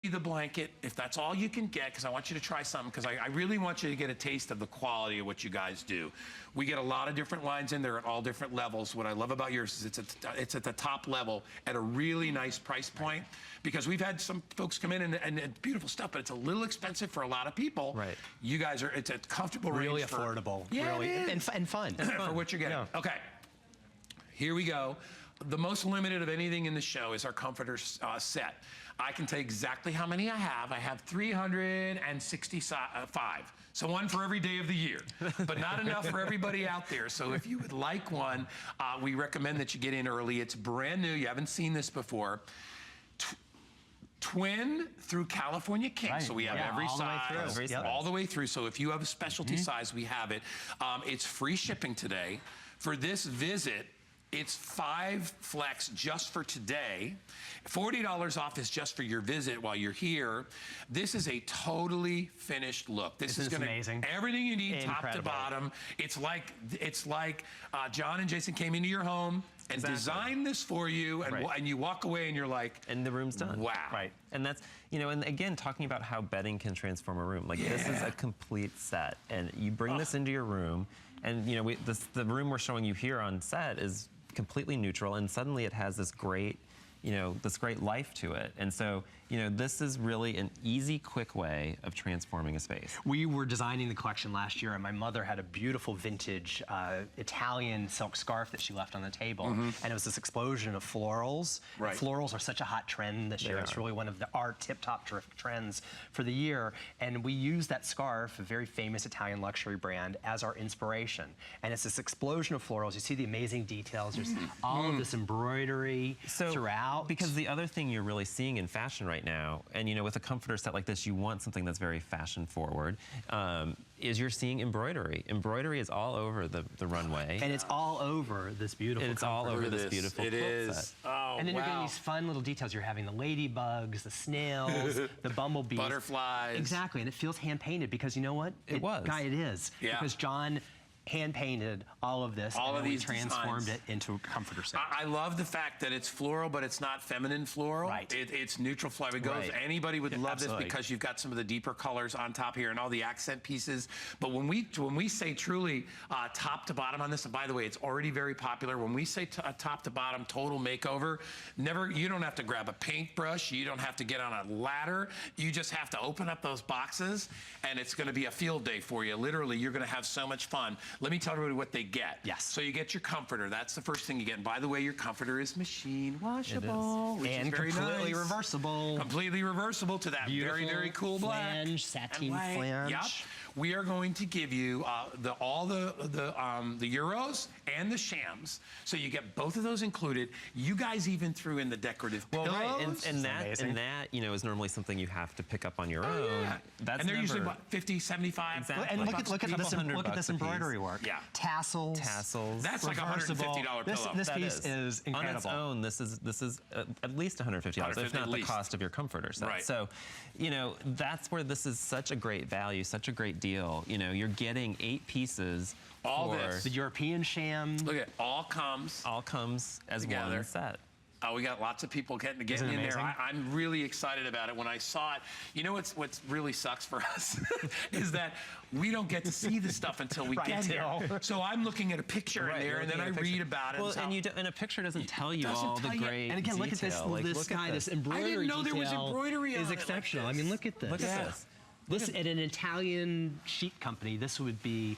the blanket, if that's all you can get, because I want you to try something, because I really want you to get a taste of the quality of what you guys do. We get a lot of different lines in there at all different levels. What I love about yours is it's at the top level at a really nice price point, because we've had some folks come in and beautiful stuff, but it's a little expensive for a lot of people. Right. You guys are, it's a comfortable range. Really affordable. Yeah, really, and fun. For what you're getting. Yeah. Okay, here we go. The most limited of anything in the show is our comforter set. I can tell you exactly how many I have. I have 365. So one for every day of the year, but not enough for everybody out there. So if you would like one, we recommend that you get in early. It's brand new. You haven't seen this before. Twin through California King. Right. So we have every size, all the way through. So if you have a specialty size, we have it. It's free shipping today. For this visit, it's 5 flex just for today. $40 off is just for your visit while you're here. This is a totally finished look. This is amazing. Everything you need, top to bottom. It's like John and Jason came into your home and designed this for you, and you walk away and you're like, and the room's done. Wow. Right. And that's, you know, and again, talking about how bedding can transform a room. Like this is a complete set, and you bring this into your room, and you know, the room we're showing you here on set is completely neutral, and suddenly it has this great, you know, this great life to it. And so, you know, this is really an easy, quick way of transforming a space. We were designing the collection last year, and my mother had a beautiful vintage Italian silk scarf that she left on the table. And it was this explosion of florals. Florals are such a hot trend this year. It's really one of our tip-top terrific trends for the year. And we used that scarf, a very famous Italian luxury brand, as our inspiration. And it's this explosion of florals. You see the amazing details. There's all of this embroidery throughout. Because the other thing you're really seeing in fashion right now, and you know, with a comforter set like this, you want something that's very fashion forward, is you're seeing embroidery. Embroidery is all over the runway. And it's all over this beautiful It's all over this beautiful quilt set. Oh, and then you're getting these fun little details. You're having the ladybugs, the snails, the bumblebees. Butterflies. Exactly, and it feels hand-painted because you know what? It was. Guy, it is. Yeah. Because John hand-painted all of this, all and of we these transformed designs. it into a comforter set. I love the fact that it's floral, but it's not feminine floral. Right. It's neutral floral. It goes, anybody would love this because you've got some of the deeper colors on top here and all the accent pieces. But when we say truly top to bottom on this, and by the way, it's already very popular. When we say top to bottom total makeover, you don't have to grab a paintbrush. You don't have to get on a ladder. You just have to open up those boxes, and it's going to be a field day for you. Literally, you're going to have so much fun. Let me tell everybody what they get. Yes. So you get your comforter. That's the first thing you get. And by the way, your comforter is machine washable, which is very completely nice. reversible. Completely reversible to that very, very cool black. Flange, sateen flange. Yep. We are going to give you all the Euros and the Shams. So you get both of those included. You guys even threw in the decorative pillows. And that, you know, is normally something you have to pick up on your own. Yeah. And they're usually, what, 50, 75? Exactly. And look at this embroidery work. Yeah. Tassels. That's like a $150 pillow. This piece is incredible. On its own, this is at least $150, if not the cost of your comforter set. Right. So, you know, that's where this is such a great value, such a great deal. You know, you're getting 8 pieces. All this. The European sham. Look at it. All comes as one set. We got lots of people getting in there. I'm really excited about it. When I saw it, you know what's really sucks for us is that we don't get to see the stuff until we get here. So I'm looking at a picture in there, and then I read about it. Well, and a picture doesn't tell you all the great And again, look at this. This embroidery. I didn't know there was embroidery on it. Is exceptional. I mean, look at this. Look at this. This at an Italian sheet company, this would be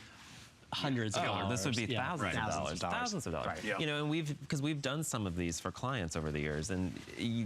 hundreds of dollars. This would be thousands of dollars. Thousands of dollars. Right. You know, and because we've done some of these for clients over the years, and you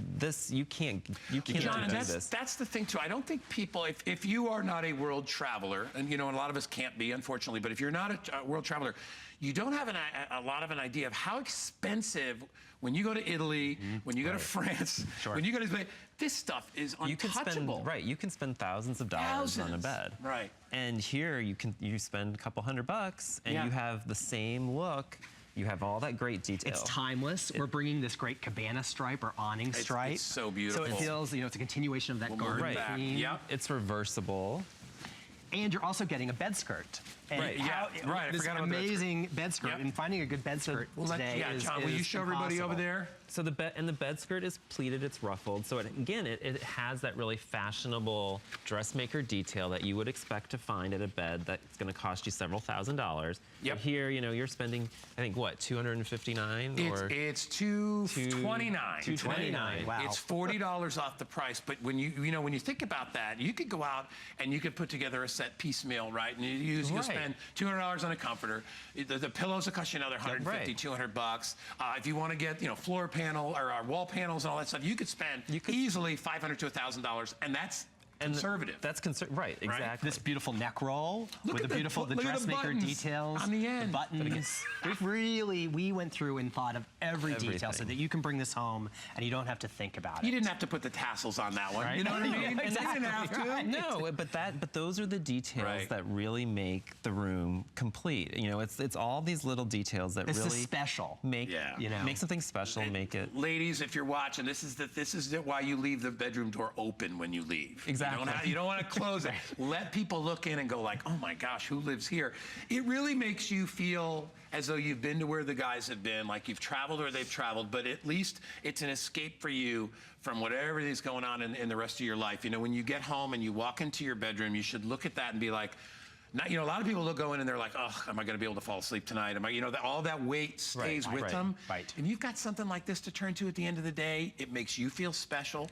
can't John, do this. That's the thing too. I don't think people, if you are not a world traveler, and you know, and a lot of us can't be, unfortunately, but if you're not a world traveler, you don't have a lot of an idea of how expensive when you go to Italy, when you go to France, when you go to Spain, this stuff is untouchable. You can spend thousands of dollars on a bed. Right. And here you spend a couple $100 and you have the same look. You have all that great detail. It's timeless. We're bringing this great cabana stripe or awning stripe. It's so beautiful. So it feels, you know, it's a continuation of that garden theme. Yep. It's reversible. And you're also getting a bed skirt. And I this forgot about amazing bed skirt. And finding a good bed skirt today is John, will you show everybody over there? So the bed skirt is pleated, it's ruffled. So it has that really fashionable dressmaker detail that you would expect to find at a bed that's going to cost you several $1,000s. Yep. But here, you're spending, I think, what, $259? It's $229. $229. Wow. It's $40 off the price. But when you think about that, you could go out and you could put together a set piecemeal, right? And you spend $200 on a comforter. The pillows will cost you another $150, $200. If you want to get floor panel or wall panels and all that stuff, you could spend easily $500 to $1,000, and that's conservative. That's right, exactly. This beautiful neck roll with the dressmaker details on the end. The buttons. We went through and thought of every detail so that you can bring this home and you don't have to think about it. You didn't have to put the tassels on that one. Right? You know what I mean? Exactly. You didn't have to. No, but those are the details that really make the room complete. It's all these little details that really special. Make something special. Make it. Ladies, if you're watching, this is why you leave the bedroom door open when you leave. Exactly. You don't want to close it. Let people look in and go like, oh my gosh, who lives here? It really makes you feel as though you've been to where the guys have been, like you've traveled or they've traveled, but at least it's an escape for you from whatever is going on in the rest of your life. When you get home and you walk into your bedroom, you should look at that and be like, a lot of people go in and they're like, oh, am I going to be able to fall asleep tonight? All that weight stays with them. Right. And you've got something like this to turn to at the end of the day. It makes you feel special.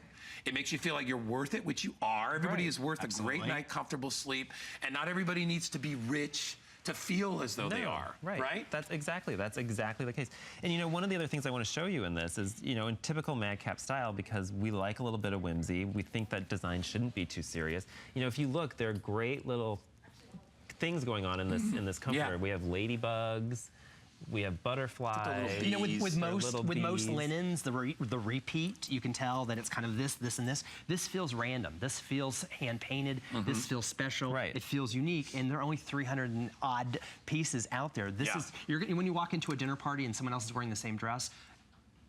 It makes you feel like you're worth it, which you are. Everybody is worth a great night, comfortable sleep. And not everybody needs to be rich to feel as though they are. Right? That's exactly the case. And one of the other things I want to show you in this is, in typical Madcap style, because we like a little bit of whimsy, we think that design shouldn't be too serious. If you look, there are great little things going on in this comforter. We have ladybugs. We have butterflies. With most linens, the repeat, you can tell that it's kind of this, and this. This feels random. This feels hand painted. This feels special. Right. It feels unique, and there are only 300 and odd pieces out there. This is when you walk into a dinner party and someone else is wearing the same dress,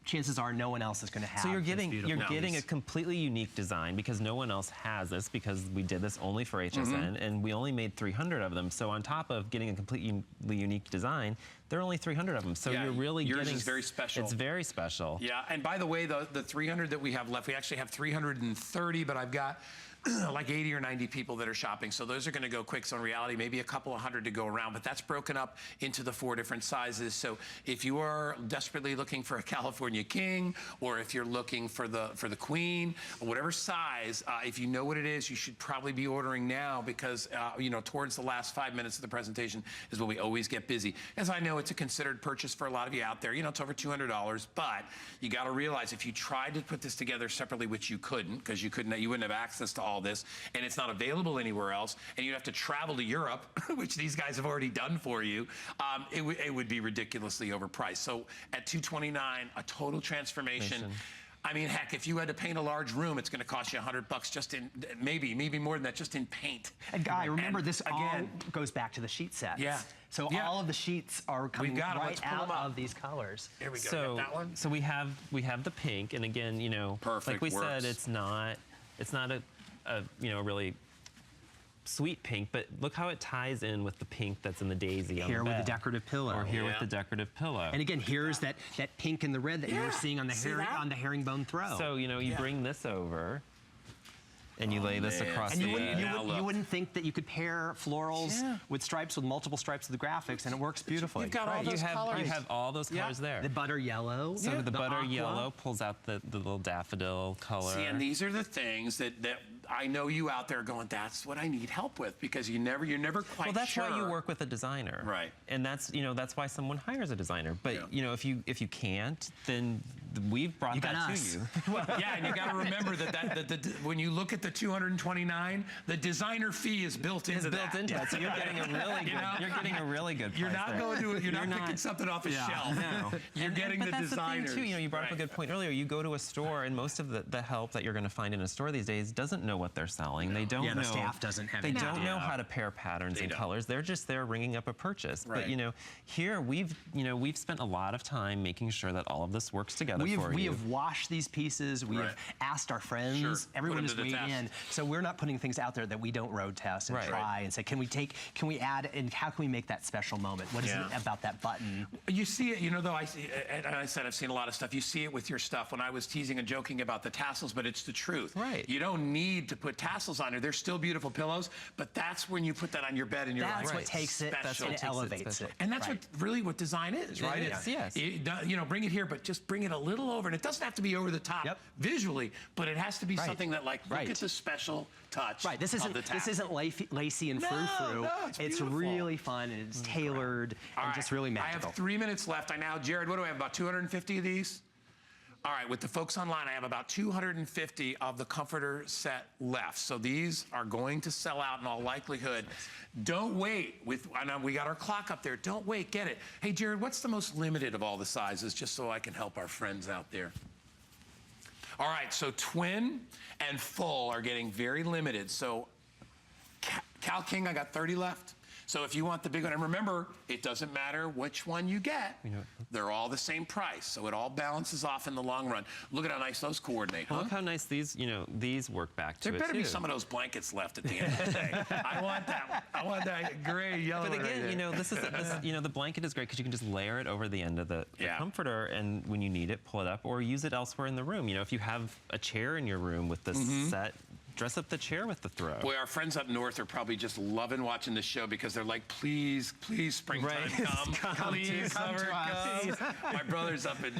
chances are no one else is going to have. So you're getting a completely unique design because no one else has this, because we did this only for HSN and we only made 300 of them. So on top of getting a completely unique design, there are only 300 of them. So you're really yours getting. Is very special. It's very special. Yeah, and by the way, the 300 that we have left, we actually have 330, but I've got like 80 or 90 people that are shopping. So those are going to go quick. So in reality, maybe a couple of hundred to go around, but that's broken up into the 4 different sizes. So if you are desperately looking for a California king, or if you're looking for the queen, or whatever size, if you know what it is, you should probably be ordering now, because towards the last 5 minutes of the presentation is when we always get busy. As I know, it's a considered purchase for a lot of you out there. It's over $200, but you got to realize if you tried to put this together separately, which you couldn't, because you wouldn't have access to all this, and it's not available anywhere else, and you'd have to travel to Europe, which these guys have already done for you, it would be ridiculously overpriced. So at $229, a total transformation. I mean, heck, if you had to paint a large room, it's going to cost you $100 just in, maybe more than that, just in paint. And Guy, remember, this again goes back to the sheet sets. Yeah. So all of the sheets are coming right out of these colors. Here we go. So, that one. So we have the pink, and again, like we said, it's not a really sweet pink, but look how it ties in with the pink that's in the daisy on the bed. Here with the decorative pillow. Or here with the decorative pillow. And again, here's that pink and the red that you were seeing on the herringbone throw. So, you bring this over, and you lay this across and the bed. you wouldn't think that you could pair florals with multiple stripes of the graphics, and it works beautifully. You've got all those colors. You have all those colors there. The butter yellow. So the butter aqua. yellow pulls out the little daffodil color. See, and these are the things that I know you out there going, that's what I need help with, because you're never quite Well, that's sure. why you work with a designer. Right. And that's why someone hires a designer. But, if you can't, then we've brought that to you. Yeah, and you got to remember that when you look at the $229, the designer fee is built into that. So you're getting a really good. You're getting a really good price. You're not going to. You're not picking something off a shelf. No. You're getting the that's designers. The thing too. You brought up a good point earlier. You go to a store, and most of the help that you're going to find in a store these days doesn't know what they're selling. No. They don't know. The staff doesn't have. They don't know how to pair patterns and colors. They're just there ringing up a purchase. Right. But here we've spent a lot of time making sure that all of this works together. it for you. We have washed these pieces. We have asked our friends. Sure. Everyone is Put 'em to the weighed in. test. So we're not putting things out there that we don't road test and try and say, can we add, and how can we make that special moment? What is it about that button? You see it, you know, though, and I said I've seen a lot of stuff. You see it with your stuff. When I was teasing and joking about the tassels, but it's the truth. Right. You don't need to put tassels on there. They're still beautiful pillows, but that's when you put that on your bed and you're like, That's what takes it, and elevates it. And that's what design is, right? Yes. You know, bring it here, but just bring it a little over. And it doesn't have to be over the top visually, but it has to be something that, like, look at the special touch. Right. This isn't lacy and frou-frou. No, it's really fun and it's tailored and just really magical. I have 3 minutes left. Jared, what do I have? About 250 of these? All right, with the folks online, I have about 250 of the comforter set left. So these are going to sell out in all likelihood. Don't wait. I know we got our clock up there. Don't wait, get it. Hey, Jared, what's the most limited of all the sizes, just so I can help our friends out there? All right, so twin and full are getting very limited. So Cal King, I got 30 left. So if you want the big one, and remember, it doesn't matter which one you get. They're all the same price, so it all balances off in the long run. Look at how nice those coordinate. Look how nice these work back to it. There better be some of those blankets left at the end of the day. I want that gray yellow. But again, the blanket is great because you can just layer it over the end of the comforter, and when you need it, pull it up or use it elsewhere in the room. You know, if you have a chair in your room with this set, dress up the chair with the throw. Boy, our friends up north are probably just loving watching this show because they're like, please, springtime come. Please, summer come. My brother's up in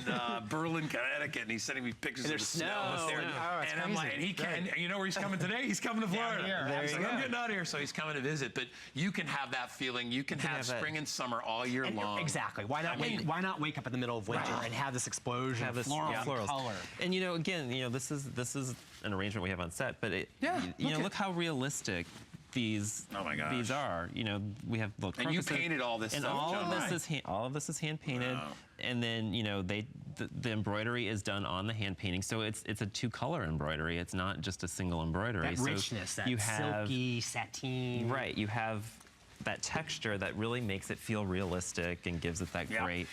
Berlin, Connecticut, and he's sending me pictures of the snow up there. And I'm like, and you know where he's coming today? He's coming to Florida. He's like, I'm getting out of here, so he's coming to visit. But you can have that feeling. You can have spring and summer all year long. Exactly. Why not wake up in the middle of winter and have this explosion of floral color? And again, this is an arrangement we have on set, but look how realistic these are. We have little and you painted all this and stuff, all John, of this is hand painted. Wow. And then the embroidery is done on the hand painting, so it's a two-color embroidery. It's not just a single embroidery. That richness, that silky sateen. Right, you have that texture that really makes it feel realistic and gives it that great.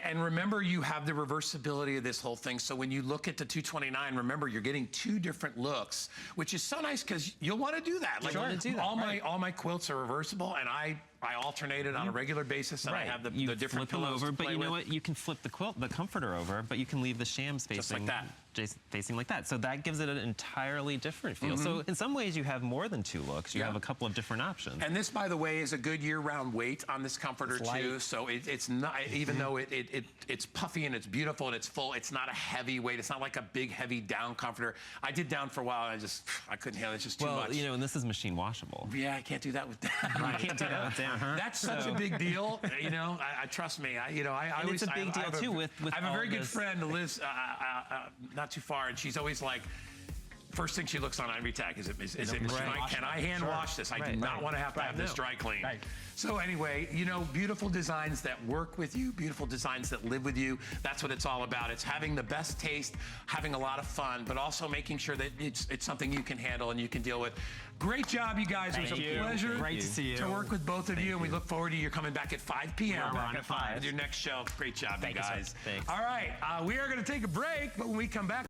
And remember, you have the reversibility of this whole thing. So when you look at the 229, remember, you're getting two different looks, which is so nice because you'll want to do that. Like, all my quilts are reversible, and I alternate it on a regular basis, and I have the different pillows over, but you know with. what? You can flip the comforter over, but you can leave the shams facing like that. So that gives it an entirely different feel. So in some ways, you have more than two looks. You have a couple of different options. And this, by the way, is a good year-round weight on this comforter too. So it's not, even though it's puffy and it's beautiful and it's full, it's not a heavy weight. It's not like a big, heavy down comforter. I did down for a while, and I couldn't handle it. It's just too much. And this is machine washable. Yeah, I can't do that with down. I can't do that with down. That's such a big deal. I trust me. I always. It's a big deal too. With I have a very good friend who lives not too far, and she's always like, first thing she looks on every tag is it can I hand wash this? I do not want to have this dry clean. Right. So anyway, beautiful designs that work with you, beautiful designs that live with you. That's what it's all about. It's having the best taste, having a lot of fun, but also making sure that it's something you can handle and you can deal with. Great job, you guys. It was a pleasure to see you. To work with both of you, and we look forward to you coming back at 5 p.m. We're back at 5. With your next show. Great job, you guys. Thanks. All right, we are going to take a break, but when we come back,